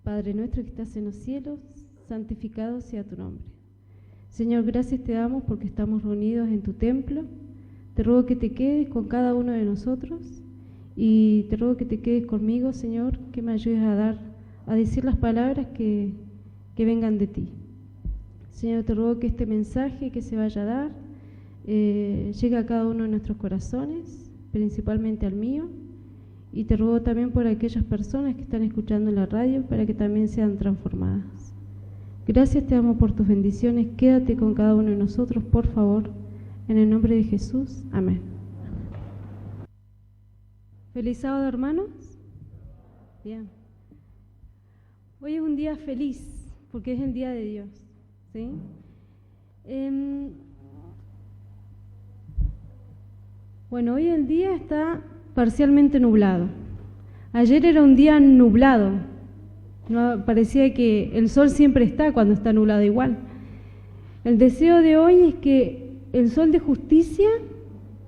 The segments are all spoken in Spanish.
Padre nuestro que estás en los cielos, santificado sea tu nombre. Señor, gracias te damos porque estamos reunidos en tu templo. Te ruego que te quedes con cada uno de nosotros y te ruego que te quedes conmigo, Señor, que me ayudes a decir las palabras que vengan de ti. Señor, te ruego que este mensaje que se vaya a dar llegue a cada uno de nuestros corazones, principalmente al mío, y te ruego también por aquellas personas que están escuchando en la radio para que también sean transformadas. Gracias te damos por tus bendiciones, quédate con cada uno de nosotros, por favor, en el nombre de Jesús, amén. Feliz sábado, hermanos. Bien. Hoy es un día feliz, porque es el día de Dios, ¿sí? Bueno, hoy el día está parcialmente nublado. Ayer era un día nublado. No, parecía que el sol siempre está cuando está nublado igual. El deseo de hoy es que el sol de justicia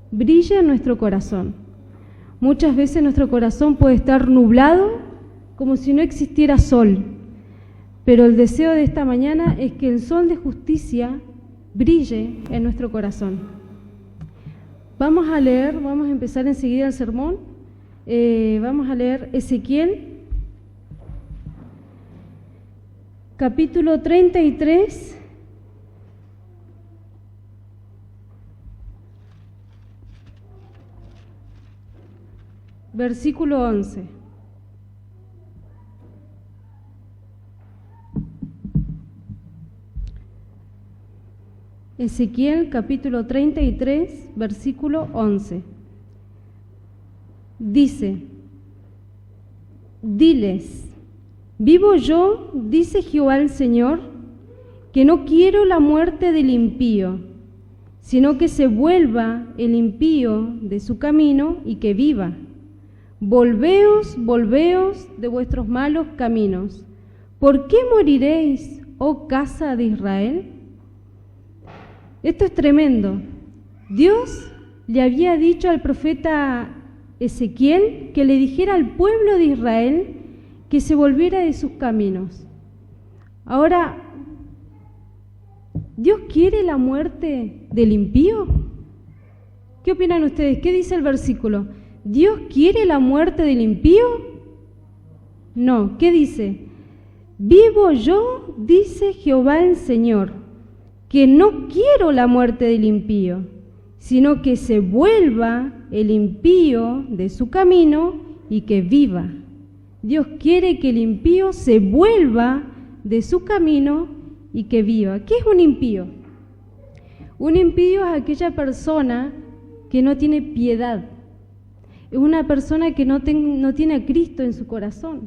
brille en nuestro corazón. Muchas veces nuestro corazón puede estar nublado como si no existiera sol. Pero el deseo de esta mañana es que el sol de justicia brille en nuestro corazón. Vamos a leer, vamos a empezar enseguida el sermón. Vamos a leer Ezequiel, capítulo 33, versículo 11. Ezequiel, capítulo 33, versículo 11. Dice: diles, vivo yo, dice Jehová el Señor, que no quiero la muerte del impío, sino que se vuelva el impío de su camino y que viva. Volveos, volveos de vuestros malos caminos. ¿Por qué moriréis, oh casa de Israel? Esto es tremendo. Dios le había dicho al profeta Ezequiel que le dijera al pueblo de Israel que se volviera de sus caminos. Ahora, ¿Dios quiere la muerte del impío? ¿Qué opinan ustedes? ¿Qué dice el versículo? ¿Dios quiere la muerte del impío? No, ¿qué dice? Vivo yo, dice Jehová el Señor, que no quiero la muerte del impío, sino que se vuelva el impío de su camino y que viva. Dios quiere que el impío se vuelva de su camino y que viva. ¿Qué es un impío? Un impío es aquella persona que no tiene piedad. Es una persona que no tiene a Cristo en su corazón.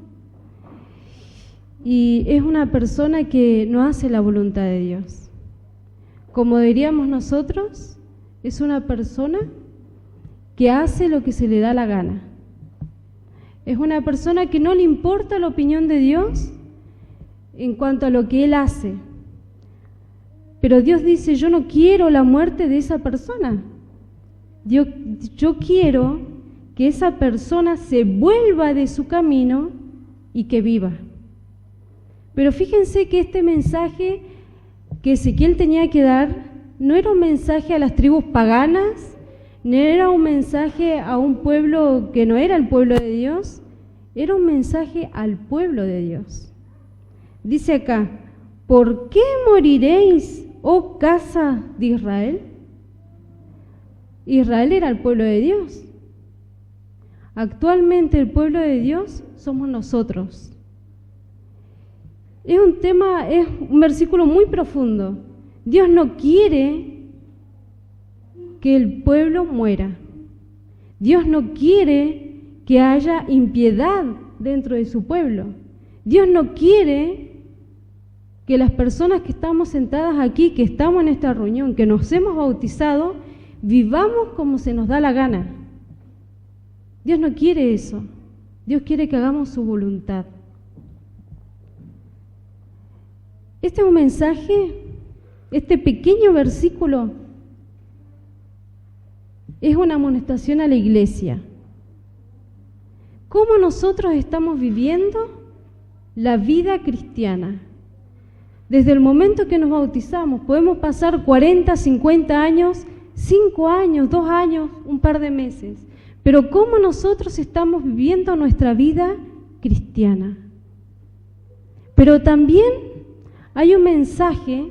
Y es una persona que no hace la voluntad de Dios. Como diríamos nosotros, es una persona que hace lo que se le da la gana. Es una persona que no le importa la opinión de Dios en cuanto a lo que él hace. Pero Dios dice, yo no quiero la muerte de esa persona. Yo quiero que esa persona se vuelva de su camino y que viva. Pero fíjense que este mensaje que Ezequiel tenía que dar no era un mensaje a las tribus paganas, no era un mensaje a un pueblo que no era el pueblo de Dios, era un mensaje al pueblo de Dios. Dice acá, ¿por qué moriréis, oh casa de Israel? Israel era el pueblo de Dios. Actualmente el pueblo de Dios somos nosotros. Es un versículo muy profundo. Dios no quiere que el pueblo muera. Dios no quiere que haya impiedad dentro de su pueblo. Dios no quiere que las personas que estamos sentadas aquí, que estamos en esta reunión, que nos hemos bautizado, vivamos como se nos da la gana. Dios no quiere eso. Dios quiere que hagamos su voluntad. Este es un mensaje, este pequeño versículo es una amonestación a la iglesia. ¿Cómo nosotros estamos viviendo la vida cristiana. Desde el momento que nos bautizamos, podemos pasar 40, 50 años, 5 años, 2 años, un par de meses. Pero ¿cómo nosotros estamos viviendo nuestra vida cristiana? Pero también hay un mensaje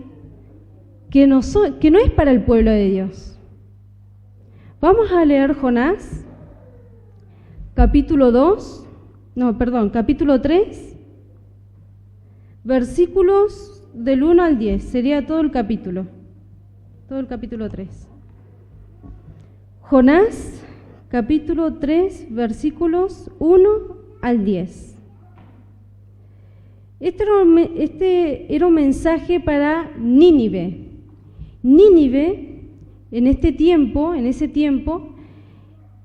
que no es para el pueblo de Dios. Vamos a leer Jonás, capítulo 3, versículos del 1 al 10, sería todo el capítulo 3. Jonás, capítulo 3, versículos 1 al 10. Este era un mensaje para Nínive. Nínive, en ese tiempo,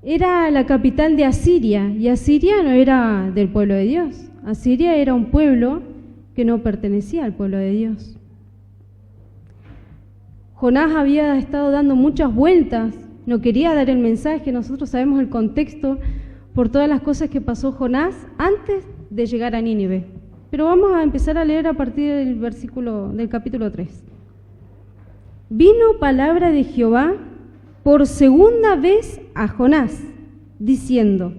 era la capital de Asiria, y Asiria no era del pueblo de Dios. Asiria era un pueblo que no pertenecía al pueblo de Dios. Jonás había estado dando muchas vueltas, no quería dar el mensaje. Nosotros sabemos el contexto por todas las cosas que pasó Jonás antes de llegar a Nínive. Pero vamos a empezar a leer a partir del capítulo 3. Vino palabra de Jehová por segunda vez a Jonás, diciendo: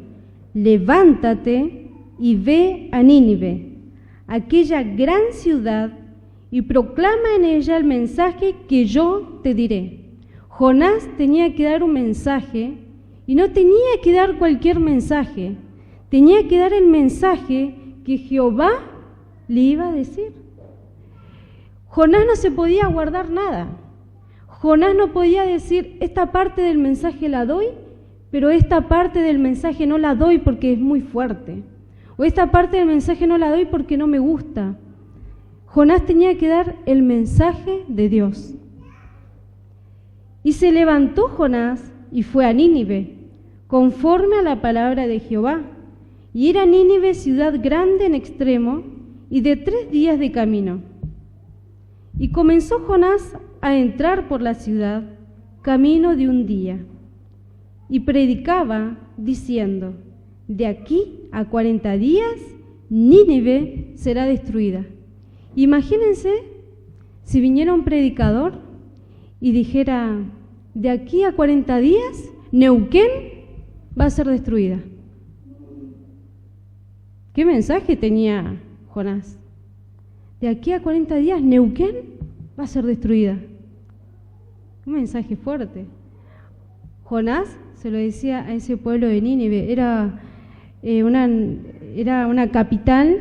levántate y ve a Nínive, aquella gran ciudad, y proclama en ella el mensaje que yo te diré. Jonás tenía que dar un mensaje, y no tenía que dar cualquier mensaje, tenía que dar el mensaje que Jehová le iba a decir. Jonás no se podía guardar nada. Jonás no podía decir: esta parte del mensaje la doy, pero esta parte del mensaje no la doy porque es muy fuerte. O esta parte del mensaje no la doy porque no me gusta. Jonás tenía que dar el mensaje de Dios. Y se levantó Jonás y fue a Nínive, conforme a la palabra de Jehová. Y era Nínive ciudad grande en extremo, y de 3 días de camino. Y comenzó Jonás a entrar por la ciudad, camino de 1 día, y predicaba diciendo: de aquí a 40 días Nínive será destruida. Imagínense si viniera un predicador y dijera: de aquí a 40 días Neuquén va a ser destruida. ¿Qué mensaje tenía Jonás? De aquí a 40 días Neuquén va a ser destruida. Un mensaje fuerte. Jonás se lo decía a ese pueblo de Nínive. Era una capital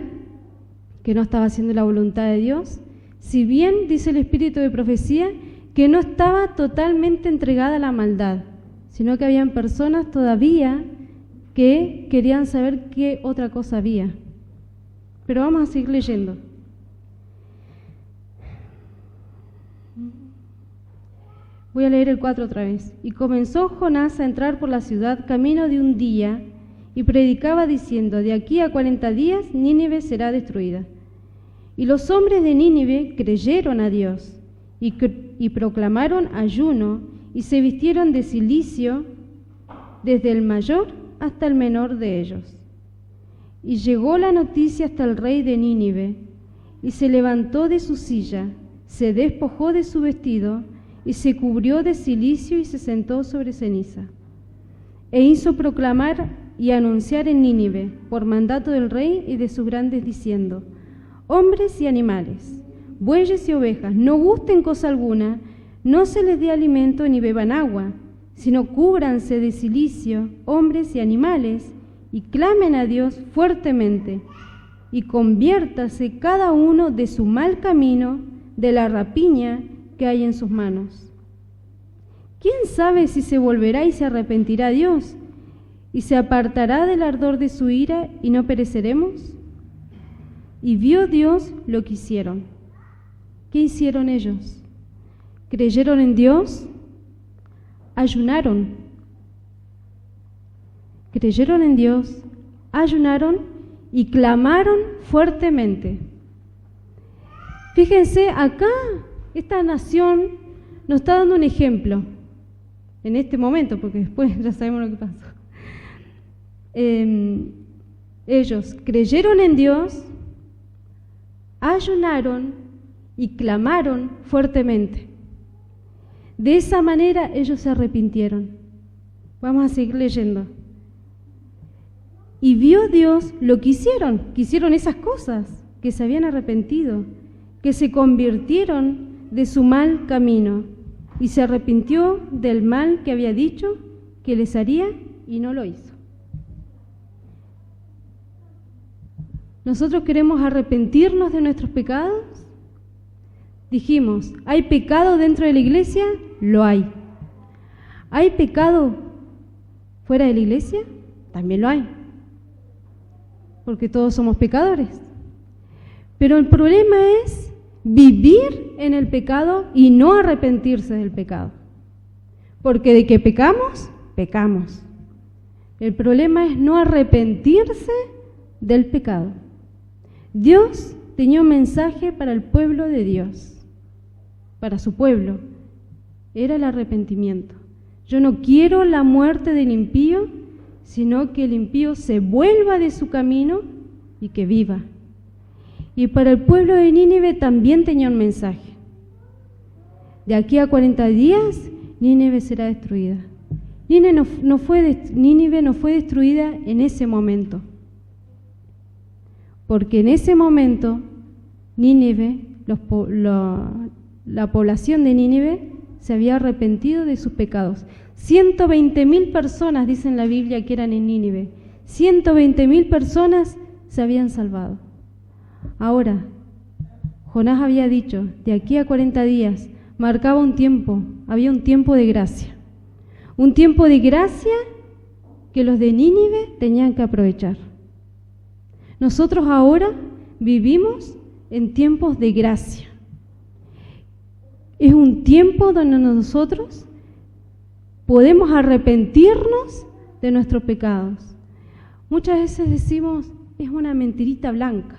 que no estaba haciendo la voluntad de Dios. Si bien dice el espíritu de profecía que no estaba totalmente entregada a la maldad, sino que habían personas todavía que querían saber qué otra cosa había. Pero vamos a seguir leyendo. Voy a leer el 4 otra vez. Y comenzó Jonás a entrar por la ciudad camino de 1 día, y predicaba diciendo: de aquí a 40 días Nínive será destruida. Y los hombres de Nínive creyeron a Dios, y proclamaron ayuno, y se vistieron de cilicio, desde el mayor hasta el menor de ellos. Y llegó la noticia hasta el rey de Nínive, y se levantó de su silla, se despojó de su vestido, y se cubrió de cilicio y se sentó sobre ceniza. E hizo proclamar y anunciar en Nínive, por mandato del rey y de sus grandes, diciendo: hombres y animales, bueyes y ovejas, no gusten cosa alguna, no se les dé alimento ni beban agua, sino cúbranse de cilicio, hombres y animales, y clamen a Dios fuertemente, y conviértase cada uno de su mal camino, de la rapiña que hay en sus manos. ¿Quién sabe si se volverá y se arrepentirá Dios, y se apartará del ardor de su ira, y no pereceremos? Y vio Dios lo que hicieron. ¿Qué hicieron ellos? ¿Creyeron en Dios? Ayunaron. Creyeron en Dios, ayunaron y clamaron fuertemente. Fíjense, acá esta nación nos está dando un ejemplo en este momento, porque después ya sabemos lo que pasó. Ellos creyeron en Dios, ayunaron y clamaron fuertemente. De esa manera ellos se arrepintieron. Vamos a seguir leyendo. Y vio Dios lo que hicieron esas cosas, que se habían arrepentido, que se convirtieron de su mal camino y se arrepintió del mal que había dicho que les haría y no lo hizo. Nosotros queremos arrepentirnos de nuestros pecados. Dijimos, ¿hay pecado dentro de la iglesia? Lo hay. ¿Hay pecado fuera de la iglesia? También lo hay. Porque todos somos pecadores. Pero el problema es vivir en el pecado y no arrepentirse del pecado. Porque de que pecamos, pecamos. El problema es no arrepentirse del pecado. Dios tenía un mensaje para el pueblo de Dios, para su pueblo. Era el arrepentimiento. Yo no quiero la muerte del impío, sino que el impío se vuelva de su camino y que viva. Y para el pueblo de Nínive también tenía un mensaje. De aquí a 40 días, Nínive será destruida. Nínive no fue destruida en ese momento. Porque en ese momento, Nínive, la población de Nínive se había arrepentido de sus pecados. 120.000 personas, dice en la Biblia, que eran en Nínive. 120.000 personas se habían salvado. Ahora, Jonás había dicho, de aquí a 40 días, marcaba un tiempo, había un tiempo de gracia. Un tiempo de gracia que los de Nínive tenían que aprovechar. Nosotros ahora vivimos en tiempos de gracia. Es un tiempo donde nosotros podemos arrepentirnos de nuestros pecados. Muchas veces decimos, es una mentirita blanca.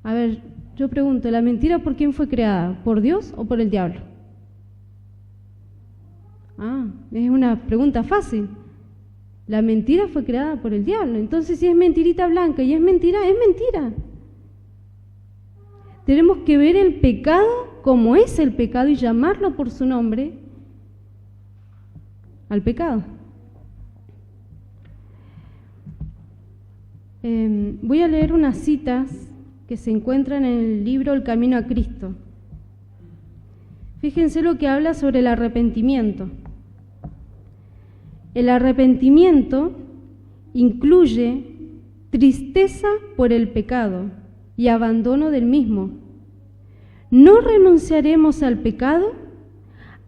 A ver, yo pregunto, ¿la mentira por quién fue creada? ¿Por Dios o por el diablo? Es una pregunta fácil. La mentira fue creada por el diablo. Entonces, si es mentirita blanca y es mentira, es mentira. Tenemos que ver el pecado como es el pecado y llamarlo por su nombre al pecado. Voy a leer unas citas que se encuentran en el libro El Camino a Cristo. Fíjense lo que habla sobre el arrepentimiento. El arrepentimiento incluye tristeza por el pecado y abandono del mismo. No renunciaremos al pecado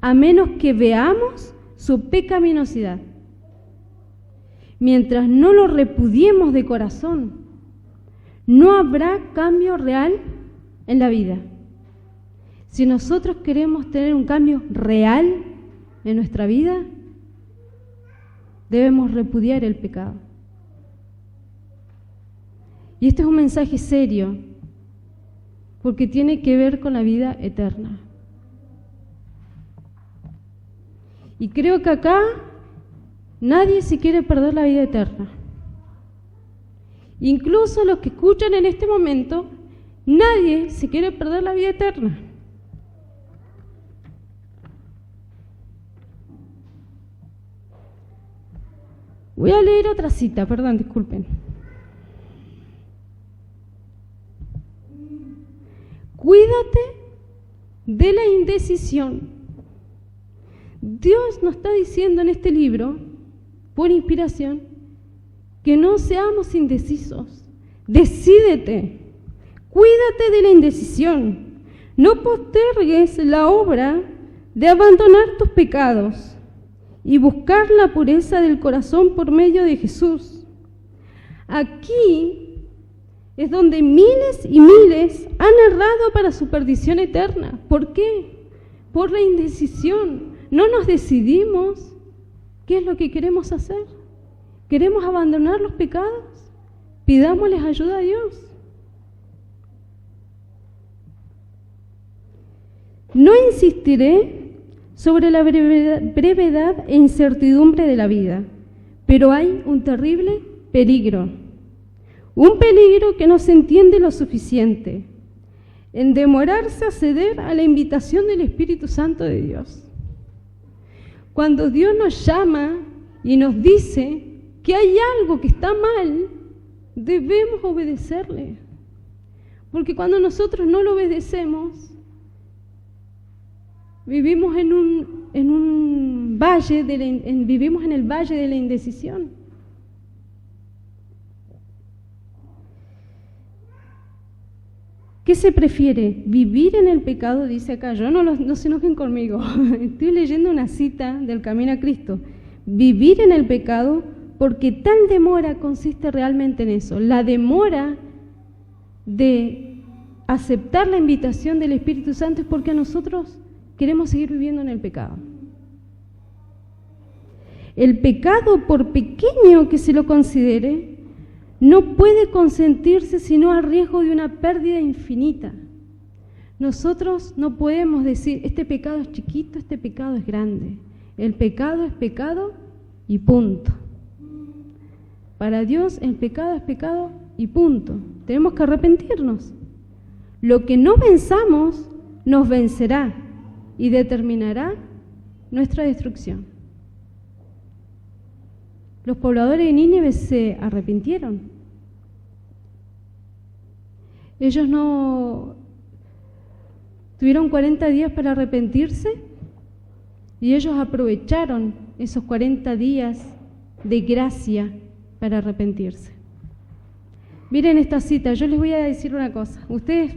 a menos que veamos su pecaminosidad. Mientras no lo repudiemos de corazón, no habrá cambio real en la vida. Si nosotros queremos tener un cambio real en nuestra vida, debemos repudiar el pecado. Y este es un mensaje serio, porque tiene que ver con la vida eterna. Y creo que acá nadie se quiere perder la vida eterna. Incluso los que escuchan en este momento, nadie se quiere perder la vida eterna. Voy a leer otra cita, perdón, disculpen. Cuídate de la indecisión. Dios nos está diciendo en este libro, por inspiración, que no seamos indecisos. Decídete. Cuídate de la indecisión. No postergues la obra de abandonar tus pecados y buscar la pureza del corazón por medio de Jesús. Aquí es donde miles y miles han errado para su perdición eterna. ¿Por qué? Por la indecisión. No nos decidimos qué es lo que queremos hacer. ¿Queremos abandonar los pecados? Pidámosles ayuda a Dios. No insistiré sobre la brevedad e incertidumbre de la vida, pero hay un terrible peligro. Un peligro que no se entiende lo suficiente. en demorarse a ceder a la invitación del Espíritu Santo de Dios. Cuando Dios nos llama y nos dice que hay algo que está mal, debemos obedecerle. Porque cuando nosotros no lo obedecemos, vivimos en un valle vivimos en el valle de la indecisión. ¿Qué se prefiere? ¿Vivir en el pecado? Dice acá, no se enojen conmigo, estoy leyendo una cita del Camino a Cristo. Vivir en el pecado, porque tal demora consiste realmente en eso, la demora de aceptar la invitación del Espíritu Santo es porque nosotros queremos seguir viviendo en el pecado. El pecado, por pequeño que se lo considere, no puede consentirse sino a riesgo de una pérdida infinita. Nosotros no podemos decir, este pecado es chiquito, este pecado es grande. El pecado es pecado y punto. Para Dios el pecado es pecado y punto. Tenemos que arrepentirnos. Lo que no venzamos nos vencerá y determinará nuestra destrucción. Los pobladores de Nínive se arrepintieron. Ellos no tuvieron 40 días para arrepentirse y ellos aprovecharon esos 40 días de gracia para arrepentirse. Miren esta cita, yo les voy a decir una cosa, ustedes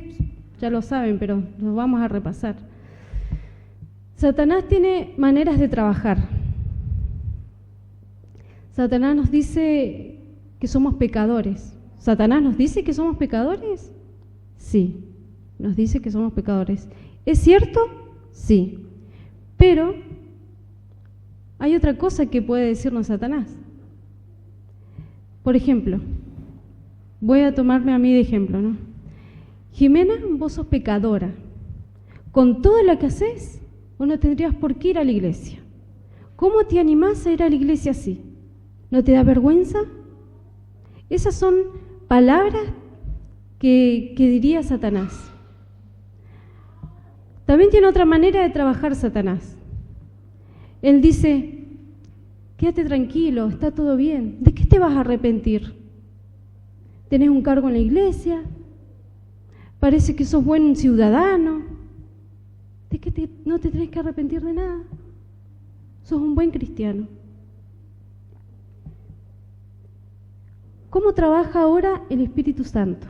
ya lo saben, pero lo vamos a repasar. Satanás tiene maneras de trabajar. Satanás nos dice que somos pecadores. ¿Satanás nos dice que somos pecadores? Sí, nos dice que somos pecadores. ¿Es cierto? Sí. Pero hay otra cosa que puede decirnos Satanás. Por ejemplo, voy a tomarme a mí de ejemplo, ¿no? Jimena, vos sos pecadora. Con todo lo que haces, vos no tendrías por qué ir a la iglesia. ¿Cómo te animás a ir a la iglesia así? ¿No te da vergüenza? Esas son palabras que diría Satanás. También tiene otra manera de trabajar Satanás. Él dice, quédate tranquilo, está todo bien. ¿De qué te vas a arrepentir? ¿Tenés un cargo en la iglesia? Parece que sos buen ciudadano. ¿De qué no te tenés que arrepentir de nada? Sos un buen cristiano. ¿Cómo trabaja ahora el Espíritu Santo?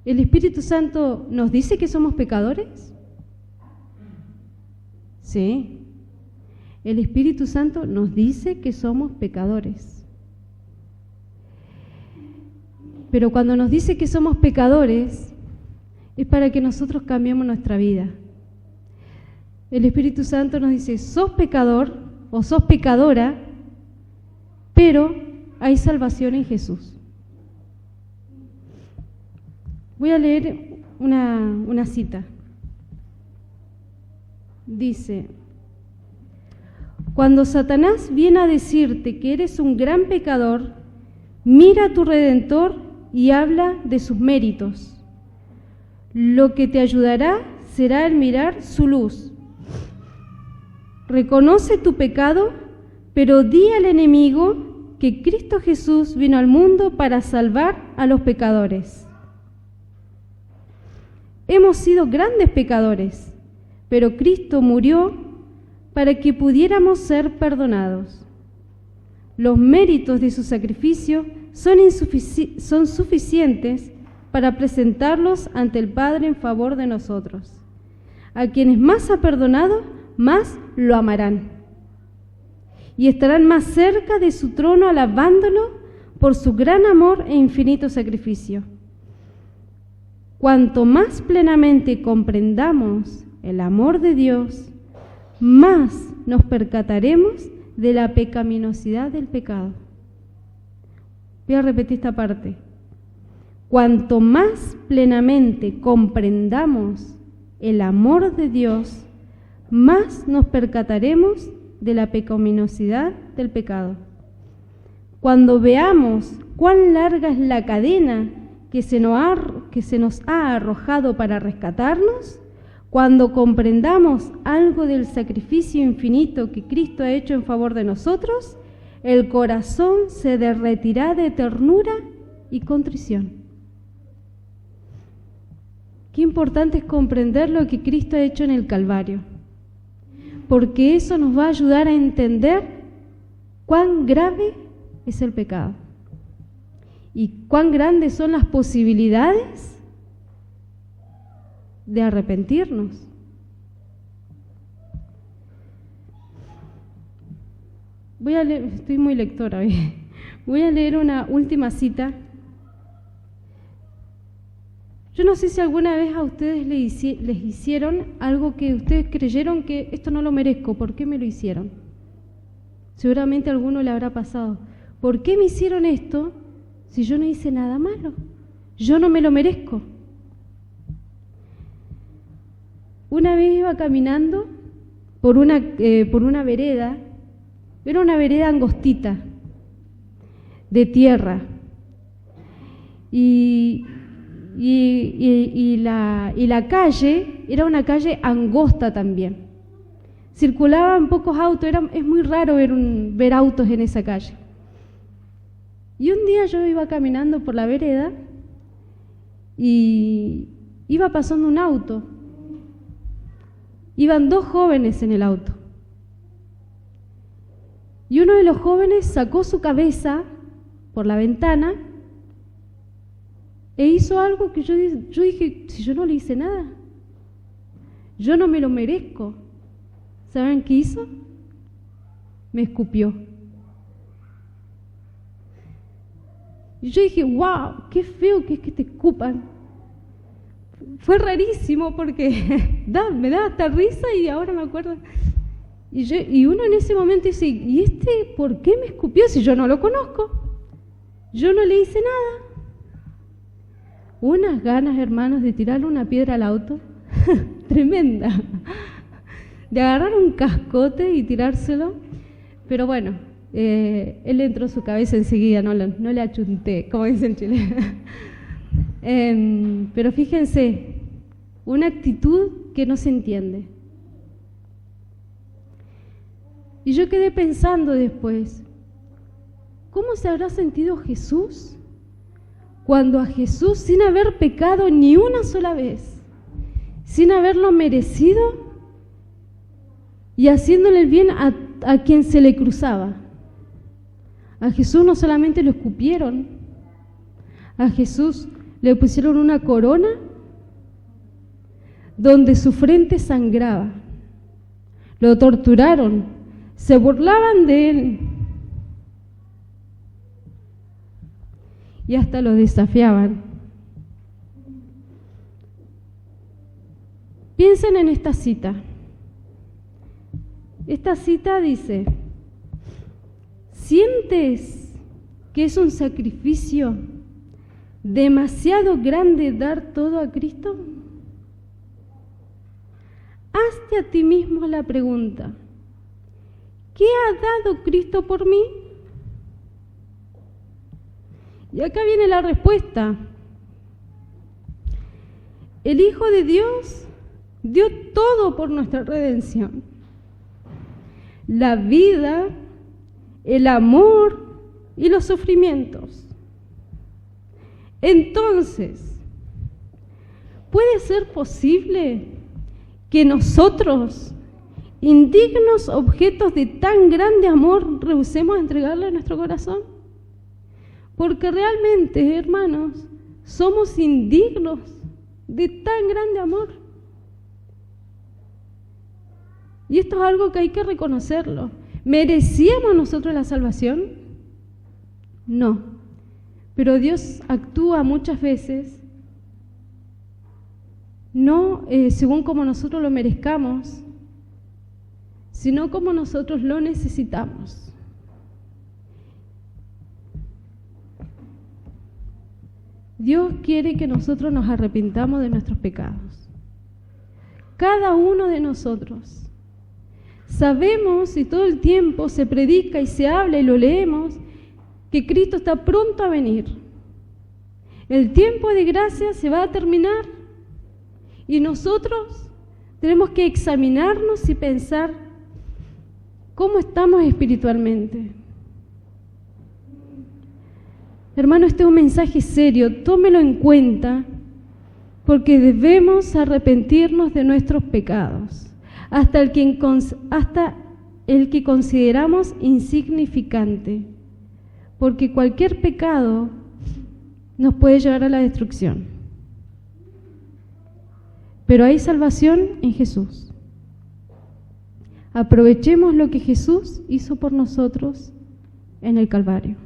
¿El Espíritu Santo nos dice que somos pecadores? Sí. El Espíritu Santo nos dice que somos pecadores. Pero cuando nos dice que somos pecadores, es para que nosotros cambiemos nuestra vida. El Espíritu Santo nos dice, sos pecador o sos pecadora, pero hay salvación en Jesús. Voy a leer una cita. Dice, cuando Satanás viene a decirte que eres un gran pecador, mira a tu Redentor y habla de sus méritos. Lo que te ayudará será el mirar su luz. Reconoce tu pecado, pero di al enemigo que Cristo Jesús vino al mundo para salvar a los pecadores. Hemos sido grandes pecadores, pero Cristo murió para que pudiéramos ser perdonados. Los méritos de su sacrificio son suficientes para presentarlos ante el Padre en favor de nosotros. A quienes más ha perdonado, más lo amarán. Y estarán más cerca de su trono alabándolo por su gran amor e infinito sacrificio. Cuanto más plenamente comprendamos el amor de Dios, más nos percataremos de la pecaminosidad del pecado. Voy a repetir esta parte. Cuanto más plenamente comprendamos el amor de Dios, más nos percataremos de la pecaminosidad del pecado. Cuando veamos cuán larga es la cadena que se nos ha que se nos ha arrojado para rescatarnos, cuando comprendamos algo del sacrificio infinito que Cristo ha hecho en favor de nosotros, el corazón se derretirá de ternura y contrición. Qué importante es comprender lo que Cristo ha hecho en el Calvario, porque eso nos va a ayudar a entender cuán grave es el pecado y cuán grandes son las posibilidades de arrepentirnos. Voy a leer, estoy muy lectora hoy. Voy a leer una última cita. Yo no sé si alguna vez a ustedes les hicieron algo que ustedes creyeron que esto no lo merezco, ¿por qué me lo hicieron? Seguramente a alguno le habrá pasado. ¿Por qué me hicieron esto si yo no hice nada malo? Yo no me lo merezco. Una vez iba caminando por una vereda, era una vereda angostita, de tierra, y la calle era una calle angosta también. Circulaban pocos autos, es muy raro ver autos en esa calle. Y un día yo iba caminando por la vereda y iba pasando un auto. Iban dos jóvenes en el auto. Y uno de los jóvenes sacó su cabeza por la ventana e hizo algo que yo dije, si yo no le hice nada, yo no me lo merezco. ¿Saben qué hizo? Me escupió. Y yo dije, wow, qué feo que es que te escupan. Fue rarísimo porque me daba hasta risa y ahora me acuerdo. Y uno en ese momento dice, ¿y este por qué me escupió si yo no lo conozco? Yo no le hice nada. Unas ganas, hermanos, de tirarle una piedra al auto, tremenda, de agarrar un cascote y tirárselo, pero bueno, él le entró a su cabeza enseguida, no le achunté, como dicen en Chile. Pero fíjense, una actitud que no se entiende. Y yo quedé pensando después, ¿cómo se habrá sentido Jesús cuando a Jesús, sin haber pecado ni una sola vez, sin haberlo merecido y haciéndole el bien a quien se le cruzaba? A Jesús no solamente lo escupieron, a Jesús le pusieron una corona donde su frente sangraba, lo torturaron, se burlaban de él y hasta lo desafiaban. Piensen en esta cita. Esta cita dice, ¿sientes que es un sacrificio demasiado grande dar todo a Cristo? Hazte a ti mismo la pregunta, ¿qué ha dado Cristo por mí? Y acá viene la respuesta. El Hijo de Dios dio todo por nuestra redención. La vida, el amor y los sufrimientos. Entonces, ¿puede ser posible que nosotros, indignos objetos de tan grande amor, rehusemos entregarle a nuestro corazón? Porque realmente, hermanos, somos indignos de tan grande amor. Y esto es algo que hay que reconocerlo. ¿Merecíamos nosotros la salvación? No. Pero Dios actúa muchas veces no según como nosotros lo merezcamos, sino como nosotros lo necesitamos. Dios quiere que nosotros nos arrepintamos de nuestros pecados. Cada uno de nosotros. Sabemos y todo el tiempo se predica y se habla y lo leemos que Cristo está pronto a venir. El tiempo de gracia se va a terminar y nosotros tenemos que examinarnos y pensar cómo estamos espiritualmente. Hermano, este es un mensaje serio, tómelo en cuenta, porque debemos arrepentirnos de nuestros pecados, hasta el que consideramos insignificante, porque cualquier pecado nos puede llevar a la destrucción. Pero hay salvación en Jesús. Aprovechemos lo que Jesús hizo por nosotros en el Calvario.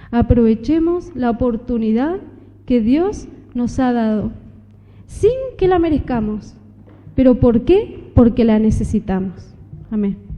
Aprovechemos la oportunidad que Dios nos ha dado, sin que la merezcamos. ¿Pero por qué? Porque la necesitamos. Amén.